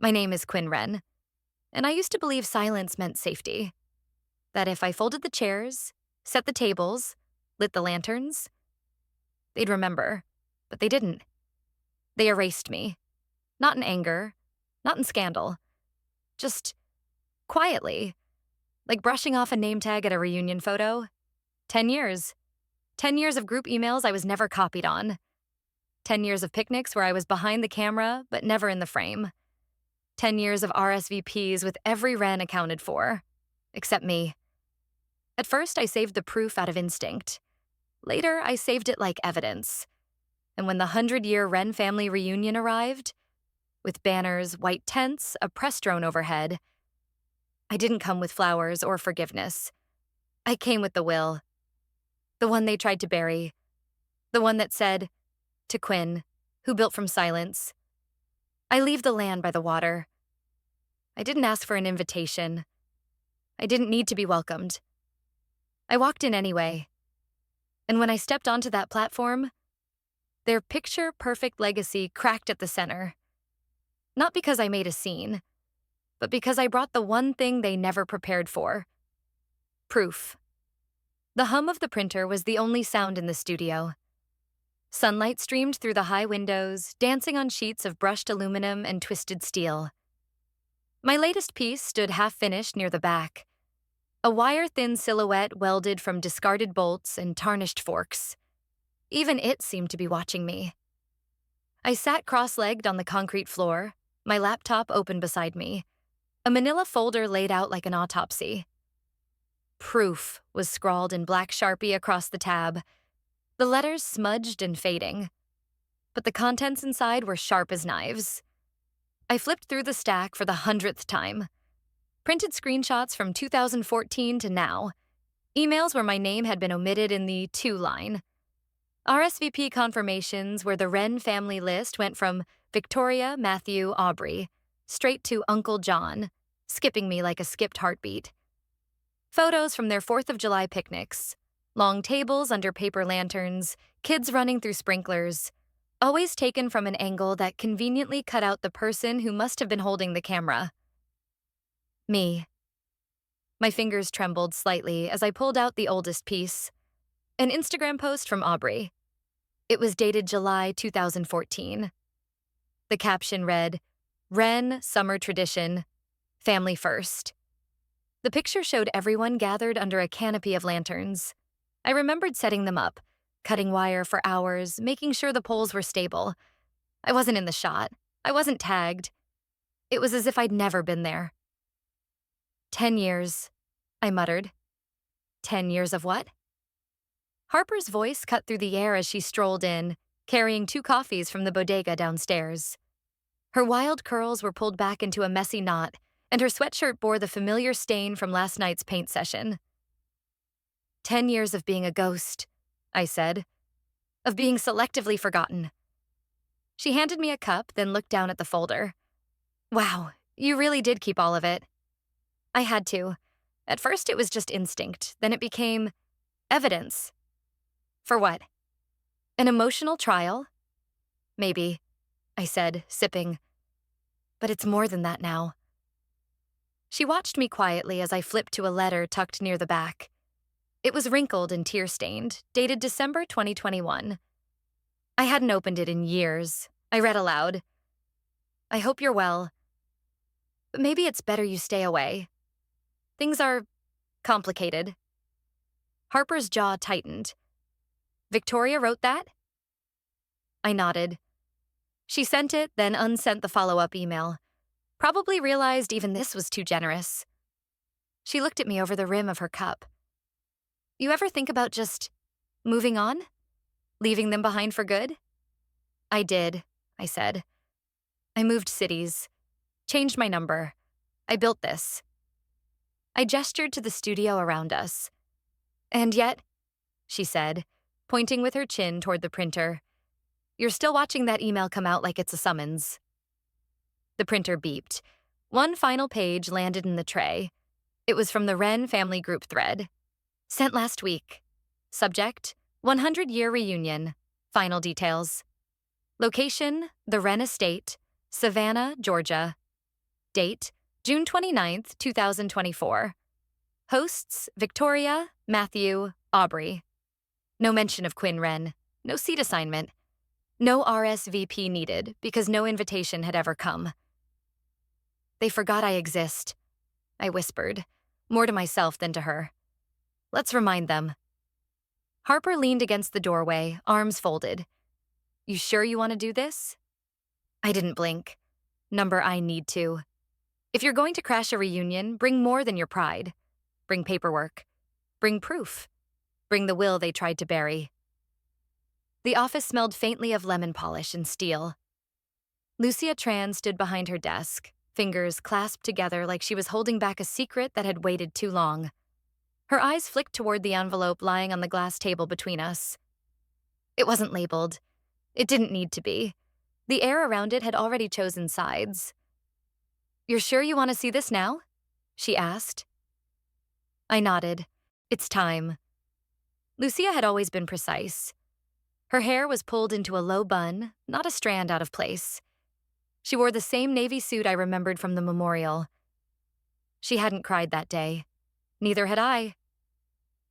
My name is Quinn Wren, and I used to believe silence meant safety. That if I folded the chairs, set the tables, lit the lanterns, they'd remember. But they didn't. They erased me. Not in anger, not in scandal. Just quietly, like brushing off a name tag at a reunion photo. 10 years. 10 years of group emails I was never copied on. 10 years of picnics where I was behind the camera but never in the frame. 10 years of RSVPs with every Wren accounted for. Except me. At first, I saved the proof out of instinct. Later, I saved it like evidence. And when the 100-year Wren family reunion arrived, with banners, white tents, a press drone overhead, I didn't come with flowers or forgiveness. I came with the will. The one they tried to bury. The one that said, to Quinn, who built from silence, I leave the land by the water. I didn't ask for an invitation. I didn't need to be welcomed. I walked in anyway. And when I stepped onto that platform, their picture-perfect legacy cracked at the center. Not because I made a scene, but because I brought the one thing they never prepared for. Proof. The hum of the printer was the only sound in the studio. Sunlight streamed through the high windows, dancing on sheets of brushed aluminum and twisted steel. My latest piece stood half-finished near the back, a wire-thin silhouette welded from discarded bolts and tarnished forks. Even it seemed to be watching me. I sat cross-legged on the concrete floor, my laptop open beside me, a manila folder laid out like an autopsy. Proof was scrawled in black Sharpie across the tab, the letters smudged and fading. But the contents inside were sharp as knives. I flipped through the stack for the 100th time. Printed screenshots from 2014 to now. Emails where my name had been omitted in the to line. RSVP confirmations where the Wren family list went from Victoria, Matthew, Aubrey, straight to Uncle John, skipping me like a skipped heartbeat. Photos from their 4th of July picnics. Long tables under paper lanterns, kids running through sprinklers, always taken from an angle that conveniently cut out the person who must have been holding the camera. Me. My fingers trembled slightly as I pulled out the oldest piece, an Instagram post from Aubrey. It was dated July 2014. The caption read, Wren Summer Tradition, Family First. The picture showed everyone gathered under a canopy of lanterns. I remembered setting them up, cutting wire for hours, making sure the poles were stable. I wasn't in the shot. I wasn't tagged. It was as if I'd never been there. 10 years, I muttered. 10 years of what? Harper's voice cut through the air as she strolled in, carrying 2 coffees from the bodega downstairs. Her wild curls were pulled back into a messy knot, and her sweatshirt bore the familiar stain from last night's paint session. 10 years of being a ghost, I said. Of being selectively forgotten. She handed me a cup, then looked down at the folder. Wow, you really did keep all of it. I had to. At first it was just instinct, then it became evidence. For what? An emotional trial? Maybe, I said, sipping. But it's more than that now. She watched me quietly as I flipped to a letter tucked near the back. It was wrinkled and tear-stained, dated December 2021. I hadn't opened it in years. I read aloud. I hope you're well. But maybe it's better you stay away. Things are complicated. Harper's jaw tightened. Victoria wrote that? I nodded. She sent it, then unsent the follow-up email. Probably realized even this was too generous. She looked at me over the rim of her cup. You ever think about just moving on? Leaving them behind for good? I did, I said. I moved cities. Changed my number. I built this. I gestured to the studio around us. And yet, she said, pointing with her chin toward the printer, you're still watching that email come out like it's a summons. The printer beeped. One final page landed in the tray. It was from the Wren family group thread. Sent last week. Subject, 100-year reunion. Final details. Location, the Wren Estate, Savannah, Georgia. Date, June 29th, 2024. Hosts, Victoria, Matthew, Aubrey. No mention of Quinn Wren. No seat assignment. No RSVP needed because no invitation had ever come. They forgot I exist, I whispered, more to myself than to her. Let's remind them. Harper leaned against the doorway, arms folded. You sure you want to do this? I didn't blink. Number I need to. If you're going to crash a reunion, bring more than your pride. Bring paperwork. Bring proof. Bring the will they tried to bury. The office smelled faintly of lemon polish and steel. Lucia Tran stood behind her desk, fingers clasped together like she was holding back a secret that had waited too long. Her eyes flicked toward the envelope lying on the glass table between us. It wasn't labeled. It didn't need to be. The air around it had already chosen sides. You're sure you want to see this now? She asked. I nodded. It's time. Lucia had always been precise. Her hair was pulled into a low bun, not a strand out of place. She wore the same navy suit I remembered from the memorial. She hadn't cried that day. Neither had I.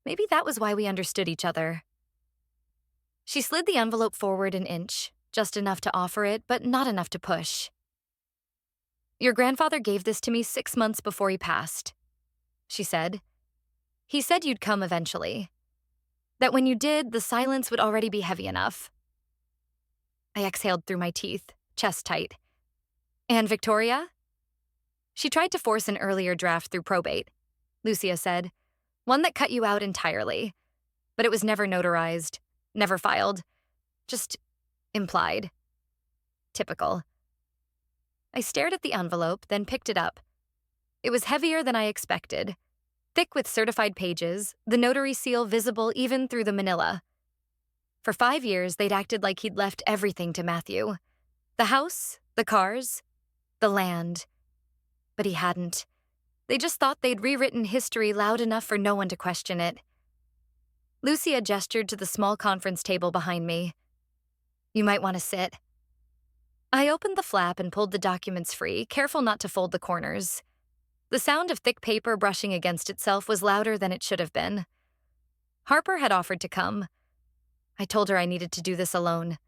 Maybe that was why we understood each other. She slid the envelope forward an inch, just enough to offer it, but not enough to push. Your grandfather gave this to me 6 months before he passed, she said. He said you'd come eventually. That when you did, the silence would already be heavy enough. I exhaled through my teeth, chest tight. And Victoria? She tried to force an earlier draft through probate, Lucia said. One that cut you out entirely. But it was never notarized, never filed. Just implied. Typical. I stared at the envelope, then picked it up. It was heavier than I expected. Thick with certified pages, the notary seal visible even through the manila. For 5 years, they'd acted like he'd left everything to Matthew. The house, the cars, the land. But he hadn't. They just thought they'd rewritten history loud enough for no one to question it. Lucia gestured to the small conference table behind me. You might want to sit. I opened the flap and pulled the documents free, careful not to fold the corners. The sound of thick paper brushing against itself was louder than it should have been. Harper had offered to come. I told her I needed to do this alone.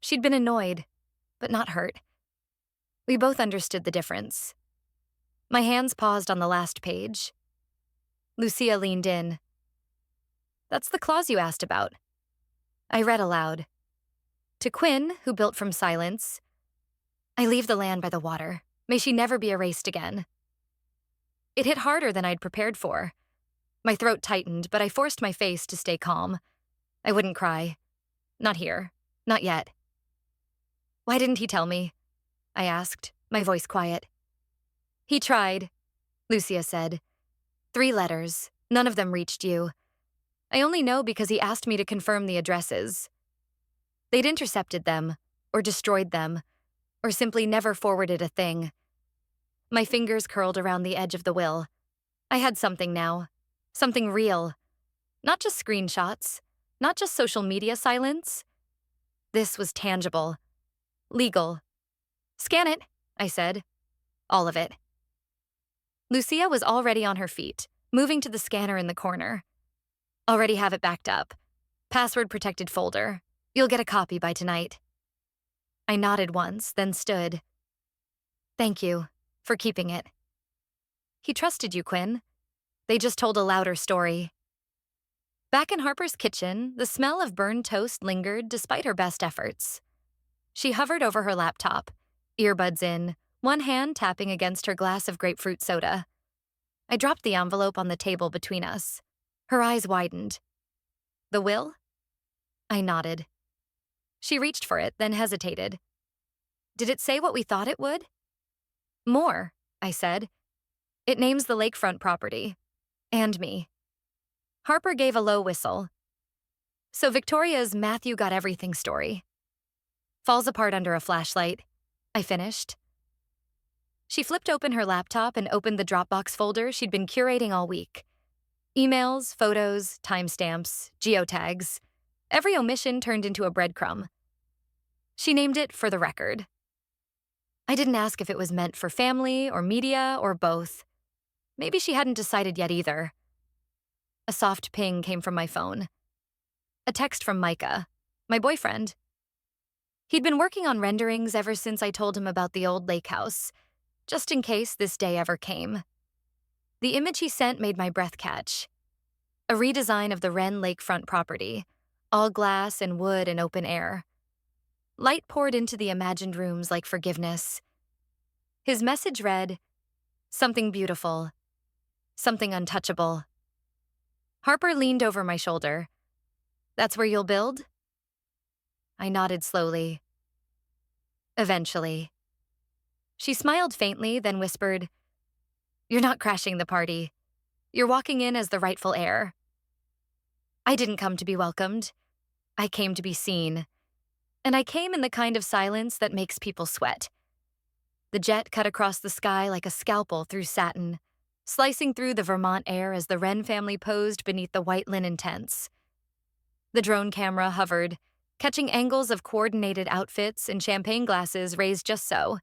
She'd been annoyed, but not hurt. We both understood the difference. My hands paused on the last page. Lucia leaned in. That's the clause you asked about. I read aloud. To Quinn, who built from silence, I leave the land by the water. May she never be erased again. It hit harder than I'd prepared for. My throat tightened, but I forced my face to stay calm. I wouldn't cry. Not here. Not yet. Why didn't he tell me? I asked, my voice quiet. He tried, Lucia said. 3 letters. None of them reached you. I only know because he asked me to confirm the addresses. They'd intercepted them, or destroyed them, or simply never forwarded a thing. My fingers curled around the edge of the will. I had something now. Something real. Not just screenshots. Not just social media silence. This was tangible. Legal. Scan it, I said. All of it. Lucia was already on her feet, moving to the scanner in the corner. Already have it backed up. Password-protected folder. You'll get a copy by tonight. I nodded once, then stood. Thank you for keeping it. He trusted you, Quinn. They just told a louder story. Back in Harper's kitchen, the smell of burned toast lingered despite her best efforts. She hovered over her laptop, earbuds in, one hand tapping against her glass of grapefruit soda. I dropped the envelope on the table between us. Her eyes widened. The will? I nodded. She reached for it, then hesitated. Did it say what we thought it would? More, I said. It names the lakefront property. And me. Harper gave a low whistle. So Victoria's Matthew got everything story. Falls apart under a flashlight. I finished. She flipped open her laptop and opened the Dropbox folder she'd been curating all week. Emails, photos, timestamps, geotags. Every omission turned into a breadcrumb. She named it For the Record. I didn't ask if it was meant for family or media or both. Maybe she hadn't decided yet either. A soft ping came from my phone. A text from Micah, my boyfriend. He'd been working on renderings ever since I told him about the old lake house, just in case this day ever came. The image he sent made my breath catch. A redesign of the Wren lakefront property, all glass and wood and open air. Light poured into the imagined rooms like forgiveness. His message read, "Something beautiful, something untouchable." Harper leaned over my shoulder. "That's where you'll build?" I nodded slowly. "Eventually." She smiled faintly, then whispered, "You're not crashing the party. You're walking in as the rightful heir." I didn't come to be welcomed. I came to be seen. And I came in the kind of silence that makes people sweat. The jet cut across the sky like a scalpel through satin, slicing through the Vermont air as the Wren family posed beneath the white linen tents. The drone camera hovered, catching angles of coordinated outfits and champagne glasses raised just so,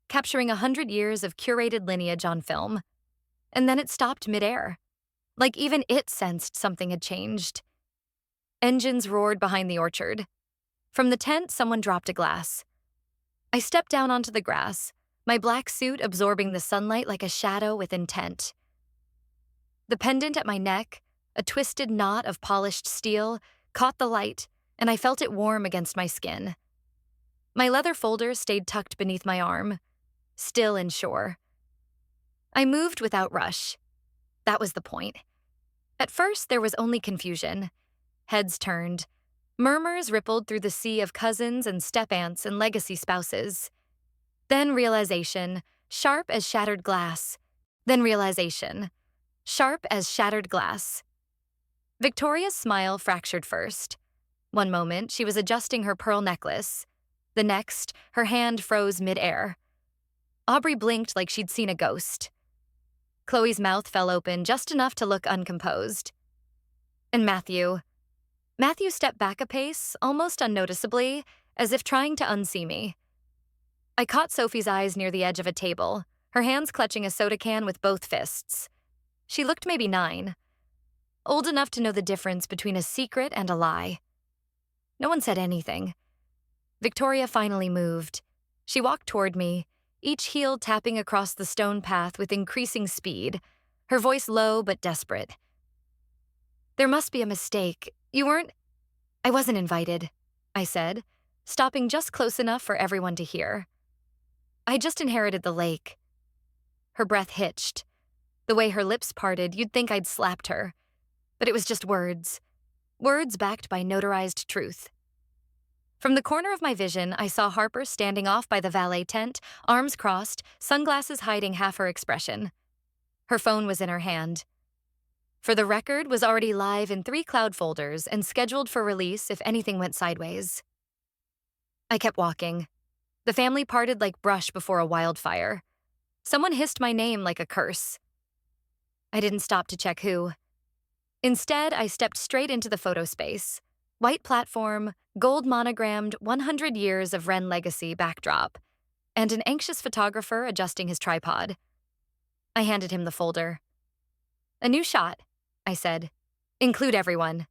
capturing 100 years of curated lineage on film. And then it stopped midair, like even it sensed something had changed. Engines roared behind the orchard. From the tent, someone dropped a glass. I stepped down onto the grass, my black suit absorbing the sunlight like a shadow with intent. The pendant at my neck, a twisted knot of polished steel, caught the light, and I felt it warm against my skin. My leather folder stayed tucked beneath my arm, still and sure. I moved without rush. That was the point. At first, there was only confusion. Heads turned. Murmurs rippled through the sea of cousins and step-aunts and legacy spouses. Then realization, sharp as shattered glass. Then realization, sharp as shattered glass. Victoria's smile fractured first. One moment, she was adjusting her pearl necklace. The next, her hand froze mid-air. Aubrey blinked like she'd seen a ghost. Chloe's mouth fell open just enough to look uncomposed. And Matthew stepped back a pace, almost unnoticeably, as if trying to unsee me. I caught Sophie's eyes near the edge of a table, her hands clutching a soda can with both fists. She looked maybe 9, old enough to know the difference between a secret and a lie. No one said anything. Victoria finally moved. She walked toward me, each heel tapping across the stone path with increasing speed, her voice low but desperate. "There must be a mistake. I wasn't invited," I said, stopping just close enough for everyone to hear. I just inherited the lake. Her breath hitched. The way her lips parted, you'd think I'd slapped her. But it was just words. Words backed by notarized truth. From the corner of my vision, I saw Harper standing off by the valet tent, arms crossed, sunglasses hiding half her expression. Her phone was in her hand. For the Record was already live in 3 cloud folders and scheduled for release if anything went sideways. I kept walking. The family parted like brush before a wildfire. Someone hissed my name like a curse. I didn't stop to check who. Instead, I stepped straight into the photo space. White platform, gold monogrammed 100 years of Wren legacy backdrop, and an anxious photographer adjusting his tripod. I handed him the folder. "A new shot," I said. "Include everyone."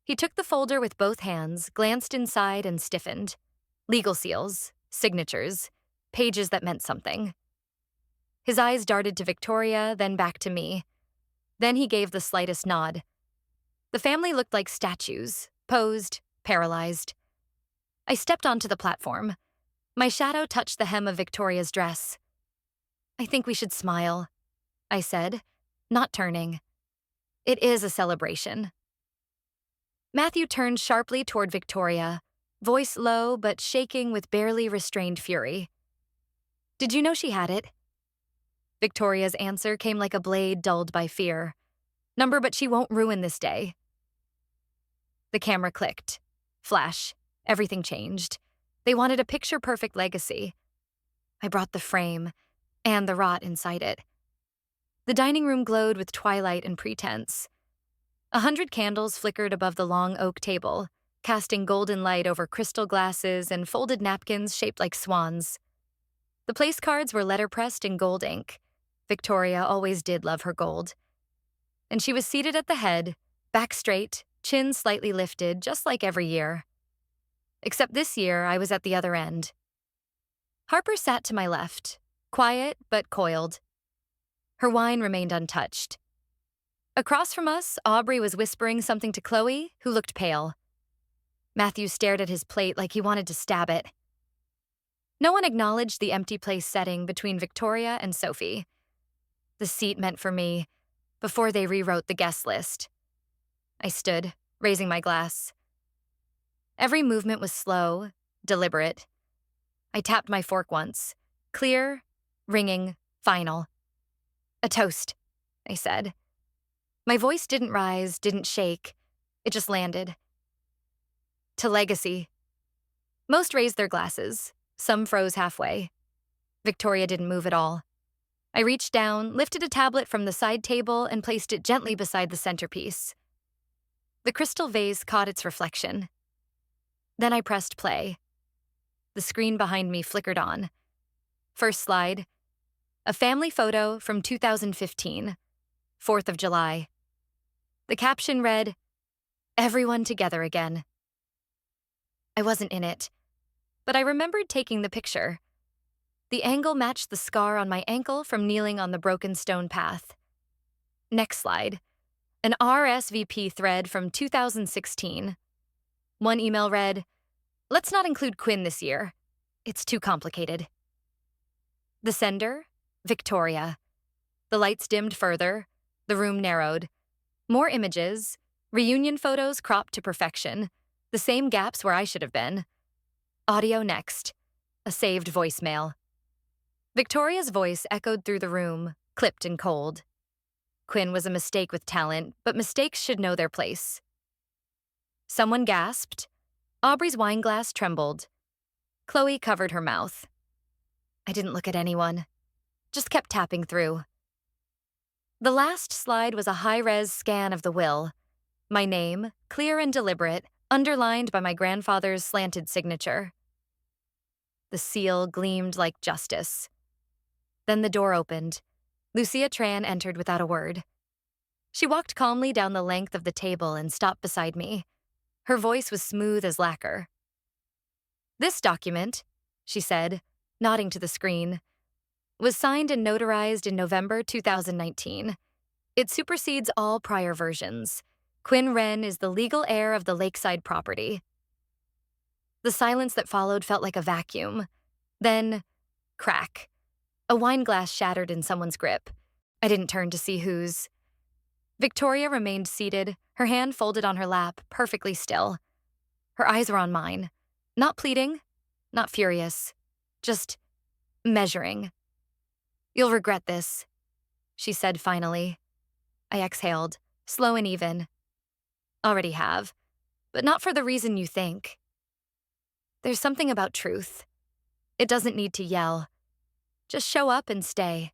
He took the folder with both hands, glanced inside, and stiffened. Legal seals, signatures, pages that meant something. His eyes darted to Victoria, then back to me. Then he gave the slightest nod. The family looked like statues, posed, paralyzed. I stepped onto the platform. My shadow touched the hem of Victoria's dress. "I think we should smile," I said, not turning. "It is a celebration." Matthew turned sharply toward Victoria, voice low but shaking with barely restrained fury. "Did you know she had it?" Victoria's answer came like a blade dulled by fear. "Number, but she won't ruin this day." The camera clicked. Flash. Everything changed. They wanted a picture-perfect legacy. I brought the frame, and the rot inside it. The dining room glowed with twilight and pretense. 100 candles flickered above the long oak table, casting golden light over crystal glasses and folded napkins shaped like swans. The place cards were letterpressed in gold ink. Victoria always did love her gold. And she was seated at the head, back straight, chin slightly lifted, just like every year. Except this year, I was at the other end. Harper sat to my left, quiet but coiled. Her wine remained untouched. Across from us, Aubrey was whispering something to Chloe, who looked pale. Matthew stared at his plate like he wanted to stab it. No one acknowledged the empty place setting between Victoria and Sophie. The seat meant for me, before they rewrote the guest list. I stood, raising my glass. Every movement was slow, deliberate. I tapped my fork once. Clear, ringing, final. A toast, I said. My voice didn't rise, didn't shake. It just landed. To legacy. Most raised their glasses. Some froze halfway. Victoria didn't move at all. I reached down, lifted a tablet from the side table, and placed it gently beside the centerpiece. The crystal vase caught its reflection. Then I pressed play. The screen behind me flickered on. First slide. A family photo from 2015, 4th of July. The caption read, "Everyone together again." I wasn't in it, but I remembered taking the picture. The angle matched the scar on my ankle from kneeling on the broken stone path. Next slide. An RSVP thread from 2016. One email read, "Let's not include Quinn this year. It's too complicated." The sender, Victoria. The lights dimmed further. The room narrowed. More images, reunion photos cropped to perfection. The same gaps where I should have been. Audio next. A saved voicemail. Victoria's voice echoed through the room, clipped and cold. Quinn was a mistake with talent, but mistakes should know their place. Someone gasped. Aubrey's wine glass trembled. Chloe covered her mouth. I didn't look at anyone. Just kept tapping through. The last slide was a high-res scan of the will. My name, clear and deliberate, underlined by my grandfather's slanted signature. The seal gleamed like justice. Then the door opened. Lucia Tran entered without a word. She walked calmly down the length of the table and stopped beside me. Her voice was smooth as lacquer. "This document," she said, nodding to the screen, "was signed and notarized in November 2019. It supersedes all prior versions. Quinn Wren is the legal heir of the lakeside property." The silence that followed felt like a vacuum. Then, crack. A wine glass shattered in someone's grip. I didn't turn to see whose. Victoria remained seated, her hand folded on her lap, perfectly still. Her eyes were on mine. Not pleading, not furious. Just measuring. "You'll regret this," she said finally. I exhaled, slow and even. "Already have, but not for the reason you think." There's something about truth. It doesn't need to yell. Just show up and stay.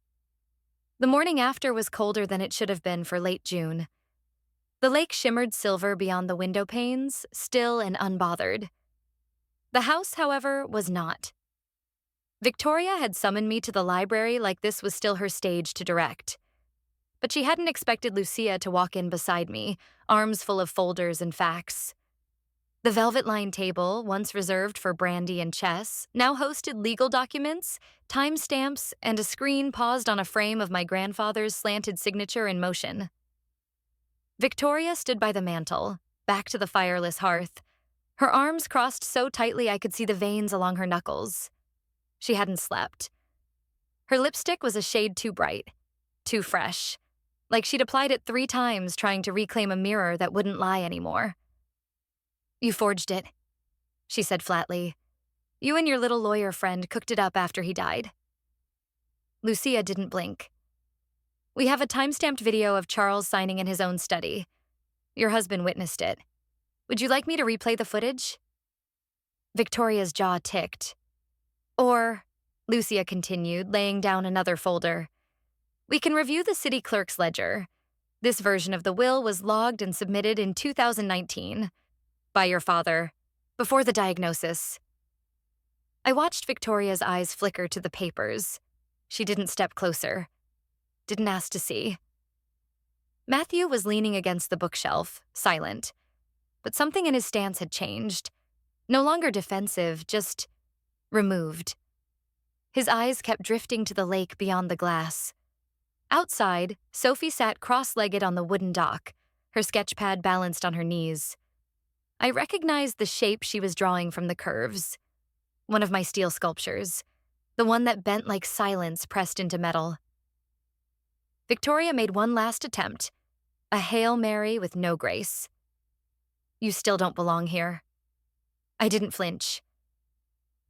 The morning after was colder than it should have been for late June. The lake shimmered silver beyond the window panes, still and unbothered. The house, however, was not. Victoria had summoned me to the library like this was still her stage to direct. But she hadn't expected Lucia to walk in beside me, arms full of folders and facts. The velvet-lined table, once reserved for brandy and chess, now hosted legal documents, timestamps, and a screen paused on a frame of my grandfather's slanted signature in motion. Victoria stood by the mantel, back to the fireless hearth, her arms crossed so tightly I could see the veins along her knuckles. She hadn't slept. Her lipstick was a shade too bright, too fresh, like she'd applied it 3 times trying to reclaim a mirror that wouldn't lie anymore. "You forged it," she said flatly. "You and your little lawyer friend cooked it up after he died." Lucia didn't blink. "We have a time-stamped video of Charles signing in his own study. Your husband witnessed it. Would you like me to replay the footage?" Victoria's jaw ticked. "Or," Lucia continued, laying down another folder, "we can review the city clerk's ledger. This version of the will was logged and submitted in 2019. By your father, before the diagnosis." I watched Victoria's eyes flicker to the papers. She didn't step closer, didn't ask to see. Matthew was leaning against the bookshelf, silent, but something in his stance had changed. No longer defensive, just removed. His eyes kept drifting to the lake beyond the glass. Outside, Sophie sat cross-legged on the wooden dock, her sketchpad balanced on her knees. I recognized the shape she was drawing from the curves. One of my steel sculptures, the one that bent like silence pressed into metal. Victoria made one last attempt, a Hail Mary with no grace. "You still don't belong here." I didn't flinch.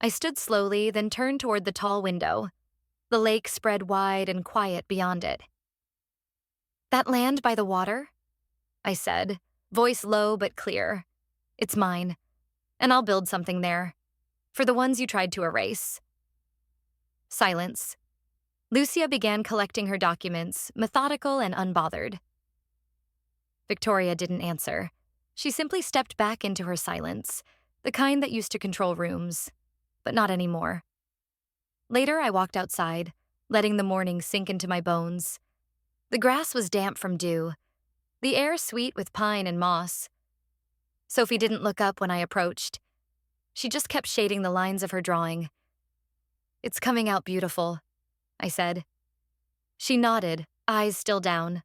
I stood slowly, then turned toward the tall window. The lake spread wide and quiet beyond it. "That land by the water?" I said, voice low but clear. "It's mine, and I'll build something there, for the ones you tried to erase." Silence. Lucia began collecting her documents, methodical and unbothered. Victoria didn't answer. She simply stepped back into her silence, the kind that used to control rooms, but not anymore. Later, I walked outside, letting the morning sink into my bones. The grass was damp from dew, the air sweet with pine and moss. Sophie didn't look up when I approached. She just kept shading the lines of her drawing. "It's coming out beautiful," I said. She nodded, eyes still down.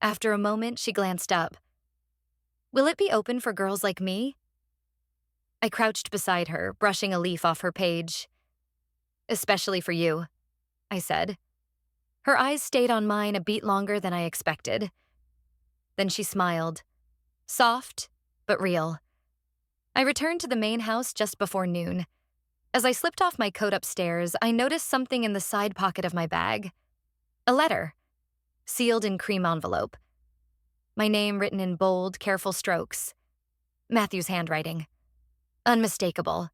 After a moment, she glanced up. "Will it be open for girls like me?" I crouched beside her, brushing a leaf off her page. "Especially for you," I said. Her eyes stayed on mine a beat longer than I expected. Then she smiled. Soft, but real. I returned to the main house just before noon. As I slipped off my coat upstairs, I noticed something in the side pocket of my bag. A letter, sealed in cream envelope. My name written in bold, careful strokes. Matthew's handwriting. Unmistakable.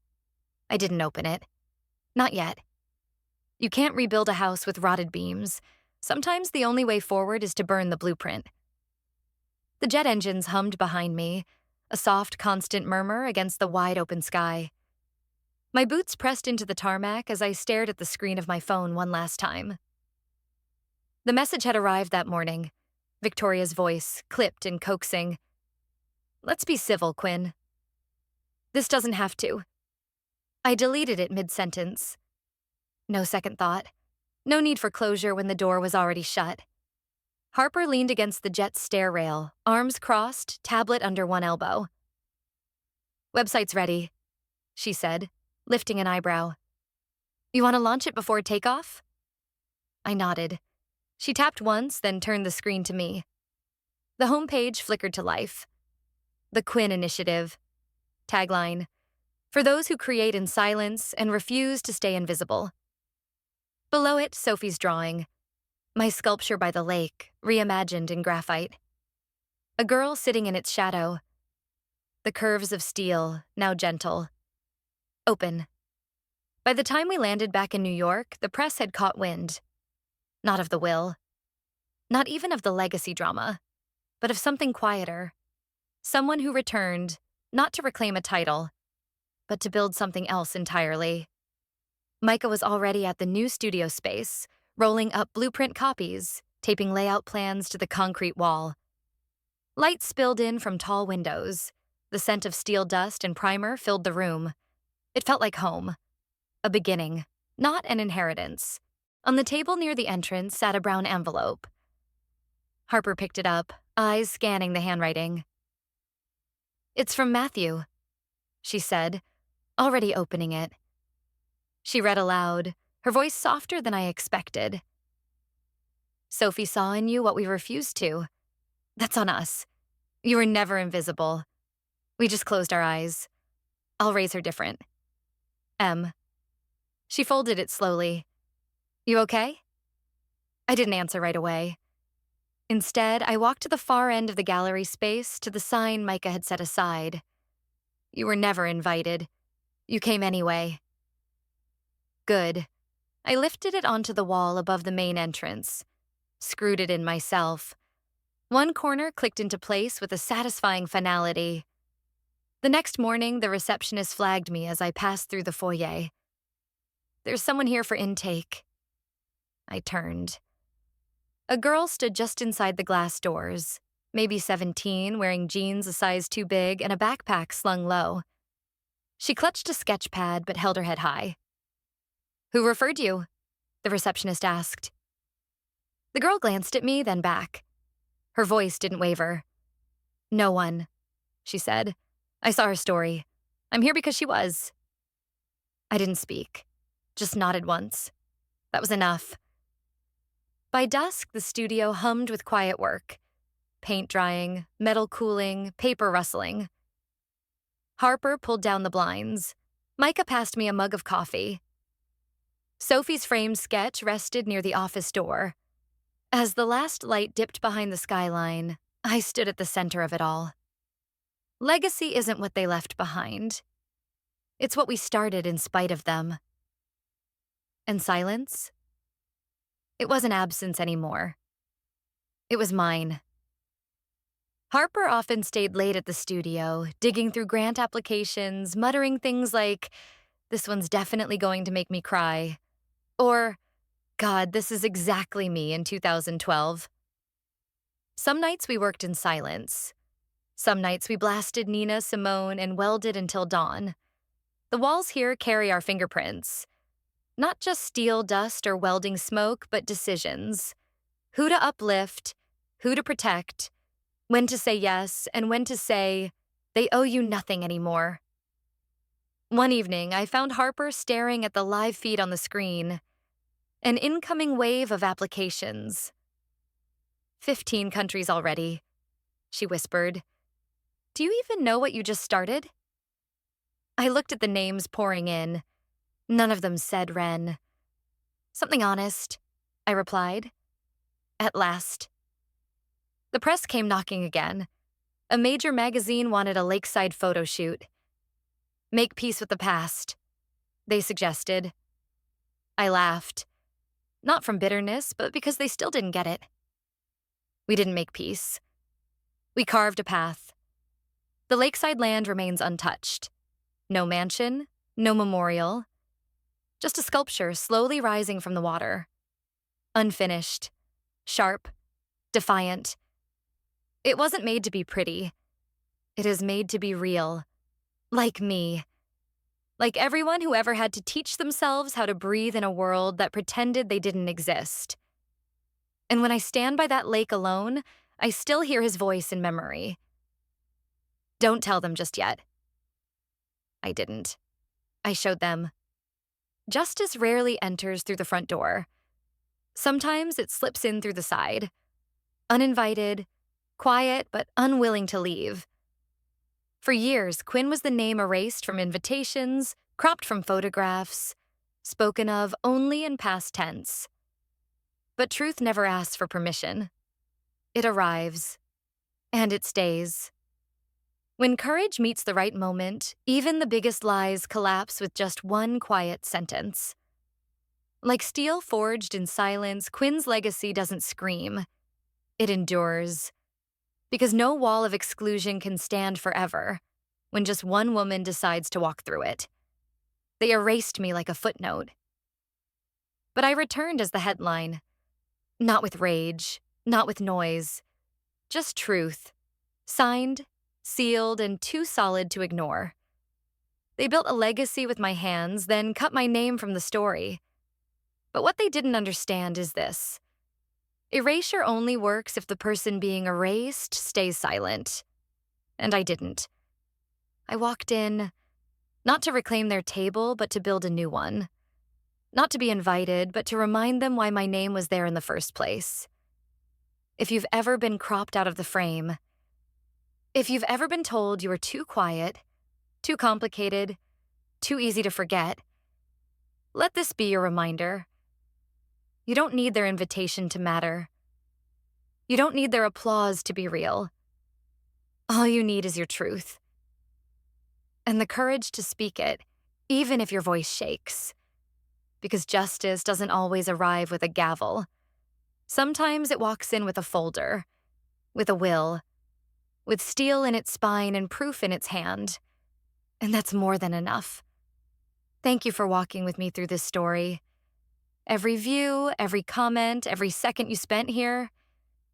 I didn't open it. Not yet. You can't rebuild a house with rotted beams. Sometimes the only way forward is to burn the blueprint. The jet engines hummed behind me, a soft, constant murmur against the wide-open sky. My boots pressed into the tarmac as I stared at the screen of my phone one last time. The message had arrived that morning. Victoria's voice, clipped and coaxing. "Let's be civil, Quinn. This doesn't have to." I deleted it mid-sentence. No second thought. No need for closure when the door was already shut. Harper leaned against the jet's stair rail, arms crossed, tablet under one elbow. "Website's ready," she said, lifting an eyebrow. "You want to launch it before takeoff?" I nodded. She tapped once, then turned the screen to me. The homepage flickered to life. The Quinn Initiative. Tagline: "For those who create in silence and refuse to stay invisible." Below it, Sophie's drawing. My sculpture by the lake, reimagined in graphite. A girl sitting in its shadow. The curves of steel, now gentle. Open. By the time we landed back in New York, the press had caught wind. Not of the will. Not even of the legacy drama, but of something quieter. Someone who returned, not to reclaim a title, but to build something else entirely. Micah was already at the new studio space, rolling up blueprint copies, taping layout plans to the concrete wall. Light spilled in from tall windows. The scent of steel dust and primer filled the room. It felt like home. A beginning, not an inheritance. On the table near the entrance sat a brown envelope. Harper picked it up, eyes scanning the handwriting. "It's from Matthew," she said, already opening it. She read aloud, her voice softer than I expected. "Sophie saw in you what we refused to. That's on us. You were never invisible. We just closed our eyes. I'll raise her different. M." She folded it slowly. "You okay?" I didn't answer right away. Instead, I walked to the far end of the gallery space to the sign Micah had set aside. "You were never invited. You came anyway." Good. I lifted it onto the wall above the main entrance, screwed it in myself. One corner clicked into place with a satisfying finality. The next morning, the receptionist flagged me as I passed through the foyer. There's someone here for intake. I turned. A girl stood just inside the glass doors, maybe 17, wearing jeans a size too big and a backpack slung low. She clutched a sketch pad but held her head high. "Who referred you?" the receptionist asked. The girl glanced at me, then back. Her voice didn't waver. "No one," she said. "I saw her story. I'm here because she was." I didn't speak, just nodded once. That was enough. By dusk, the studio hummed with quiet work. Paint drying, metal cooling, paper rustling. Harper pulled down the blinds. Micah passed me a mug of coffee. Sophie's framed sketch rested near the office door. As the last light dipped behind the skyline, I stood at the center of it all. Legacy isn't what they left behind. It's what we started in spite of them. And silence? It wasn't absence anymore. It was mine. Harper often stayed late at the studio, digging through grant applications, muttering things like, "This one's definitely going to make me cry," or, "God, this is exactly me in 2012. Some nights we worked in silence. Some nights we blasted Nina Simone and welded until dawn. The walls here carry our fingerprints. Not just steel dust or welding smoke, but decisions. Who to uplift, who to protect, when to say yes, and when to say, they owe you nothing anymore. One evening, I found Harper staring at the live feed on the screen. An incoming wave of applications. 15 countries already, she whispered. "Do you even know what you just started?" I looked at the names pouring in. None of them said Wren. "Something honest," I replied. At last. The press came knocking again. A major magazine wanted a lakeside photo shoot. "Make peace with the past," they suggested. I laughed. Not from bitterness, but because they still didn't get it. We didn't make peace. We carved a path. The lakeside land remains untouched. No mansion, no memorial. Just a sculpture slowly rising from the water. Unfinished. Sharp. Defiant. It wasn't made to be pretty. It is made to be real. Like me. Like everyone who ever had to teach themselves how to breathe in a world that pretended they didn't exist. And when I stand by that lake alone, I still hear his voice in memory. "Don't tell them just yet." I didn't. I showed them. Justice rarely enters through the front door. Sometimes it slips in through the side. Uninvited, quiet, but unwilling to leave. For years, Quinn was the name erased from invitations, cropped from photographs, spoken of only in past tense. But truth never asks for permission. It arrives, and it stays. When courage meets the right moment, even the biggest lies collapse with just one quiet sentence. Like steel forged in silence, Quinn's legacy doesn't scream. It endures. Because no wall of exclusion can stand forever when just one woman decides to walk through it. They erased me like a footnote. But I returned as the headline. Not with rage, not with noise. Just truth. Signed, sealed, and too solid to ignore. They built a legacy with my hands, then cut my name from the story. But what they didn't understand is this. Erasure only works if the person being erased stays silent. And I didn't. I walked in, not to reclaim their table, but to build a new one. Not to be invited, but to remind them why my name was there in the first place. If you've ever been cropped out of the frame, if you've ever been told you were too quiet, too complicated, too easy to forget, let this be your reminder. You don't need their invitation to matter. You don't need their applause to be real. All you need is your truth. And the courage to speak it, even if your voice shakes. Because justice doesn't always arrive with a gavel. Sometimes it walks in with a folder, with a will, with steel in its spine and proof in its hand. And that's more than enough. Thank you for walking with me through this story. Every view, every comment, every second you spent here,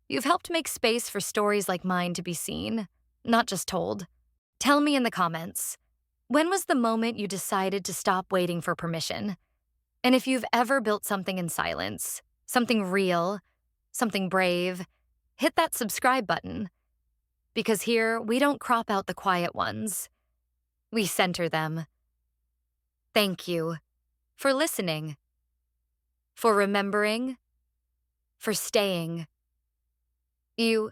you've helped make space for stories like mine to be seen, not just told. Tell me in the comments, when was the moment you decided to stop waiting for permission? And if you've ever built something in silence, something real, something brave, hit that subscribe button. Because here, we don't crop out the quiet ones. We center them. Thank you for listening, for remembering, for staying. You